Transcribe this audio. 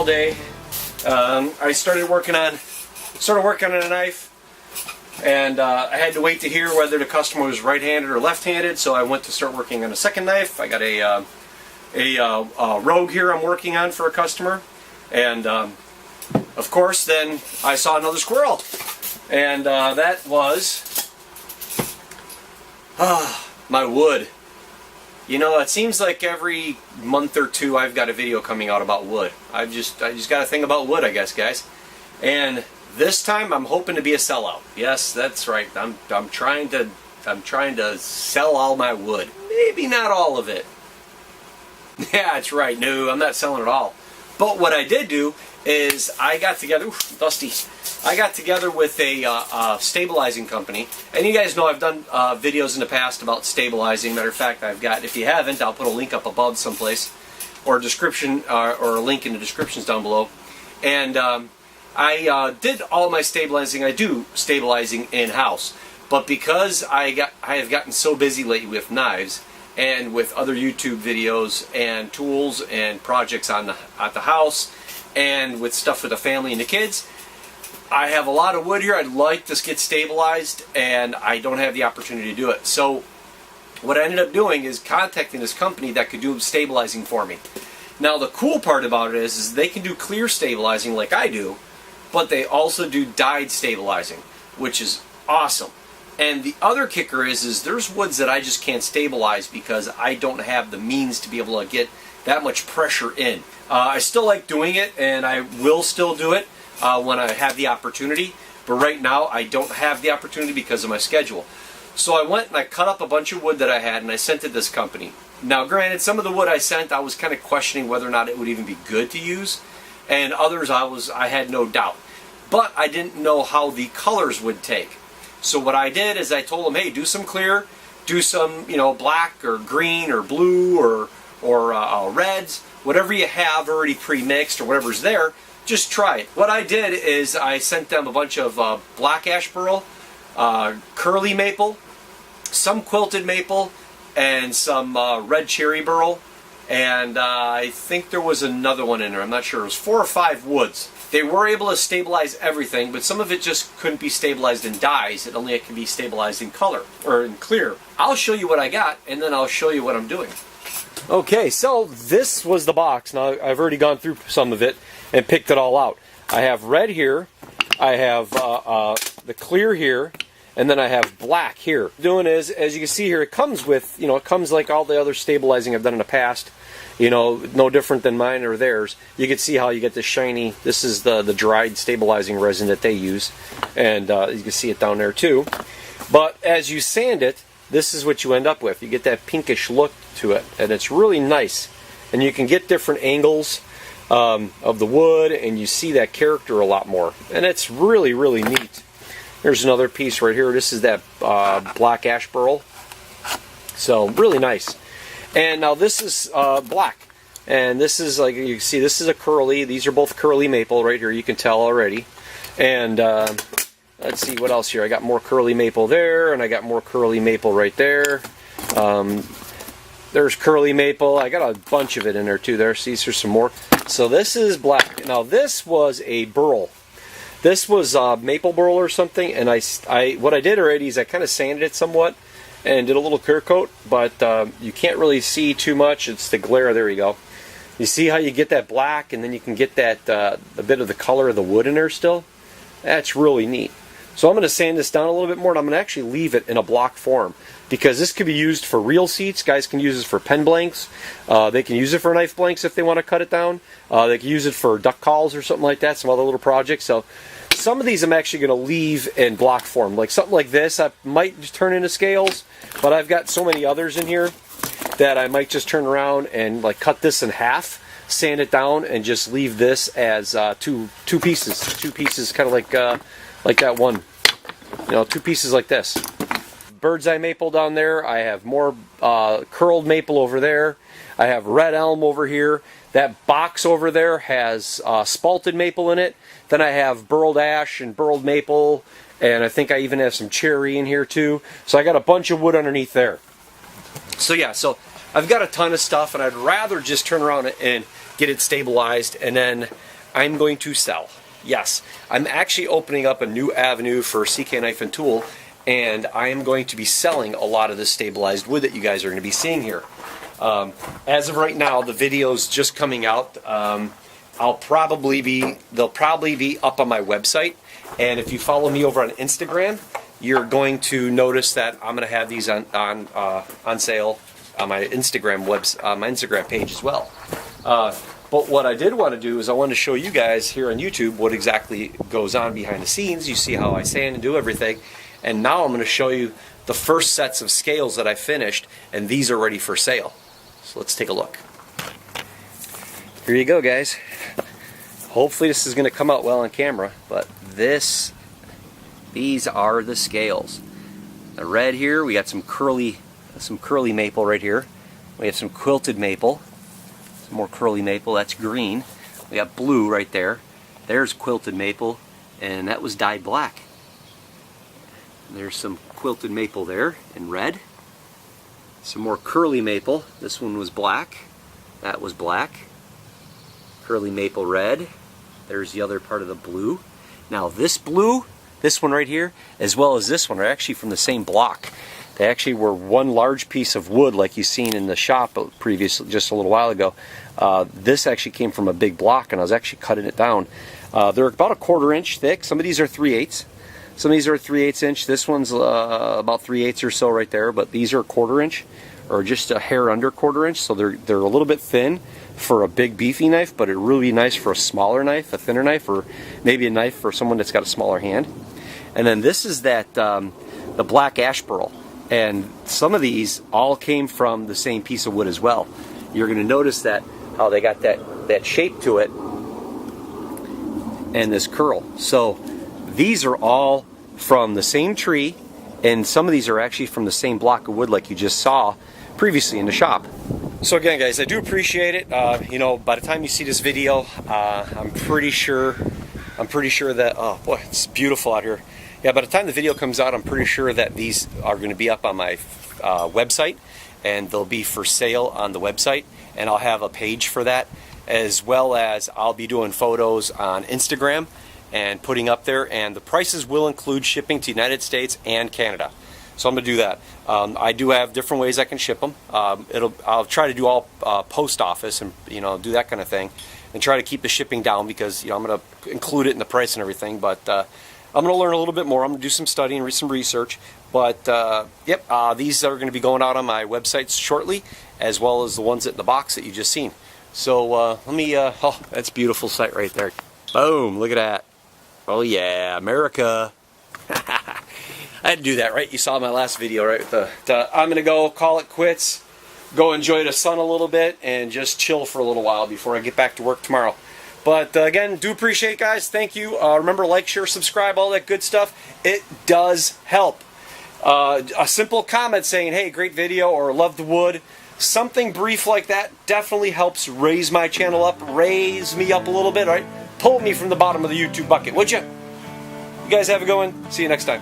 day. I started working on a knife, and I had to wait to hear whether the customer was right-handed or left-handed. So I went to start working on a second knife. I got a Rogue here I'm working on for a customer, and of course then I saw another squirrel, and that was my wood. You know, it seems like every month or two I've got a video coming out about wood. I just got a thing about wood, I guess, guys. And this time I'm hoping to be a sellout. Yes, that's right. I'm trying to sell all my wood. Maybe not all of it. Yeah, that's right. No, I'm not selling it all. But what I did do is I got together, dusty. I got together with a stabilizing company, and you guys know I've done videos in the past about stabilizing. Matter of fact, I've got, if you haven't, I'll put a link up above someplace, or a description, or a link in the descriptions down below. And I did all my stabilizing. I do stabilizing in-house, but because I have gotten so busy lately with knives and with other YouTube videos and tools and projects at the house, and with stuff for the family and the kids, I have a lot of wood here. I'd like to get stabilized, and I don't have the opportunity to do it. So what I ended up doing is contacting this company that could do stabilizing for me. Now the cool part about it is they can do clear stabilizing like I do, but they also do dyed stabilizing, which is awesome. And the other kicker is there's woods that I just can't stabilize because I don't have the means to be able to get that much pressure in. I still like doing it, and I will still do it when I have the opportunity, but right now I don't have the opportunity because of my schedule. So I went and I cut up a bunch of wood that I had, and I sent it to this company. Now granted, some of the wood I sent I was kind of questioning whether or not it would even be good to use, and others I had no doubt. But I didn't know how the colors would take. So what I did is I told them, hey, do some clear, do some, you know, black or green or blue or reds, whatever you have already pre-mixed or whatever's there, just try it. What I did is I sent them a bunch of black ash burl, curly maple, some quilted maple, and some red cherry burl, and I think there was another one in there. I'm not sure. It was 4 or 5 woods. They were able to stabilize everything, but some of it just couldn't be stabilized in dyes. It can be stabilized in color or in clear. I'll show you what I got, and then I'll show you what I'm doing. Okay, so this was the box. Now I've already gone through some of it and picked it all out. I have red here, I have the clear here, and then I have black here. What I'm doing is, as you can see here, it comes with, you know, it comes like all the other stabilizing I've done in the past. You know, no different than mine or theirs. You can see how you get this shiny, this is the dried stabilizing resin that they use, and you can see it down there too. But as you sand it, this is what you end up with. You get that pinkish look to it, and it's really nice. And you can get different angles of the wood, and you see that character a lot more. And it's really, really neat. Here's another piece right here. This is that black ash burl. So, really nice. And now this is black. And this is, like you can see, this is a curly. These are both curly maple right here. You can tell already. And let's see what else here. I got more curly maple there, and I got more curly maple right there. There's curly maple. I got a bunch of it in there too. There's some more. So this is black. Now this was a burl. This was maple burl or something, and what I did already is I kind of sanded it somewhat and did a little clear coat, but you can't really see too much. It's the glare. There you go. You see how you get that black, and then you can get that a bit of the color of the wood in there still? That's really neat. So I'm going to sand this down a little bit more, and I'm going to actually leave it in a block form, because this could be used for reel seats. Guys can use this for pen blanks. They can use it for knife blanks if they want to cut it down. They can use it for duck calls or something like that, some other little projects. So some of these I'm actually going to leave in block form. Like something like this, I might just turn into scales, but I've got so many others in here that I might just turn around and like cut this in half, sand it down, and just leave this as two pieces. Two pieces, kind of like that one. You know, 2 pieces like this. Bird's eye maple down there. I have more curled maple over there. I have red elm over here. That box over there has spalted maple in it. Then I have burled ash and burled maple, and I think I even have some cherry in here too. So I got a bunch of wood underneath there. So yeah, so I've got a ton of stuff, and I'd rather just turn around and get it stabilized and then I'm going to sell. Yes, I'm actually opening up a new avenue for CK Knife and Tool, and I am going to be selling a lot of this stabilized wood that you guys are going to be seeing here. As of right now, the video's just coming out. They'll probably be up on my website, and if you follow me over on Instagram, you're going to notice that I'm going to have these on sale on my Instagram page as well. But what I did want to do is I wanted to show you guys here on YouTube what exactly goes on behind the scenes. You see how I sand and do everything, and now I'm going to show you the first sets of scales that I finished, and these are ready for sale. So let's take a look. Here you go, guys. Hopefully this is going to come out well on camera, but these are the scales. The red here, we got some curly maple right here. We have some quilted maple, some more curly maple, that's green. We got blue right there. There's quilted maple, and that was dyed black. There's some quilted maple there in red. Some more curly maple. This one was black. That was black. Curly maple red. There's the other part of the blue. Now this blue, this one right here, as well as this one, are actually from the same block. They actually were one large piece of wood like you've seen in the shop previously, just a little while ago. This actually came from a big block, and I was actually cutting it down. They're about a 1/4 inch thick. Some of these are 3/8. Some of these are 3/8 inch. This one's about 3/8 or so right there, but these are 1/4 inch, or just a hair under 1/4 inch, so they're a little bit thin for a big beefy knife, but it'd really be nice for a smaller knife, a thinner knife, or maybe a knife for someone that's got a smaller hand. And then this is the black ash burl. And some of these all came from the same piece of wood as well. You're going to notice that how they got that shape to it and this curl. So these are all from the same tree, and some of these are actually from the same block of wood like you just saw previously in the shop. So again, guys, I do appreciate it. You know, by the time you see this video, I'm pretty sure that, oh boy, it's beautiful out here. Yeah, by the time the video comes out, I'm pretty sure that these are going to be up on my website, and they'll be for sale on the website, and I'll have a page for that, as well as I'll be doing photos on Instagram and putting up there, and the prices will include shipping to the United States and Canada. So I'm going to do that. I do have different ways I can ship them. I'll try to do all post office and do that kind of thing, and try to keep the shipping down, because I'm going to include it in the price and everything. But I'm going to learn a little bit more. I'm going to do some studying and some research. But yep, these are going to be going out on my website shortly, as well as the ones in the box that you just seen. So let me. Oh, that's a beautiful sight right there. Boom! Look at that. Oh yeah, America. I had to do that, right? You saw my last video, right? I'm going to go call it quits, go enjoy the sun a little bit, and just chill for a little while before I get back to work tomorrow. But again, do appreciate it, guys. Thank you. Remember, like, share, subscribe, all that good stuff. It does help. A simple comment saying, hey, great video, or love the wood, something brief like that definitely helps raise my channel up, raise me up a little bit, all right? Pull me from the bottom of the YouTube bucket, would you? You guys have a good one. See you next time.